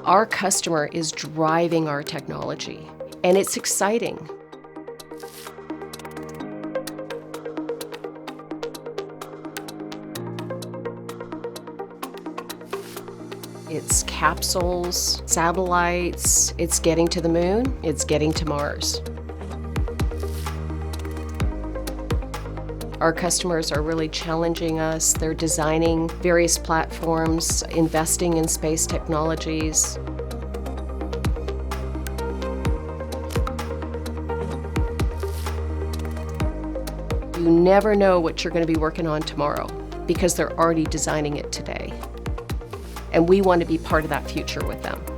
Our customer is driving our technology, and it's exciting. It's capsules, satellites, it's getting to the moon, it's getting to Mars. Our customers are really challenging us. They're designing various platforms, investing in space technologies. You never know what you're going to be working on tomorrow because they're already designing it today. And we want to be part of that future with them.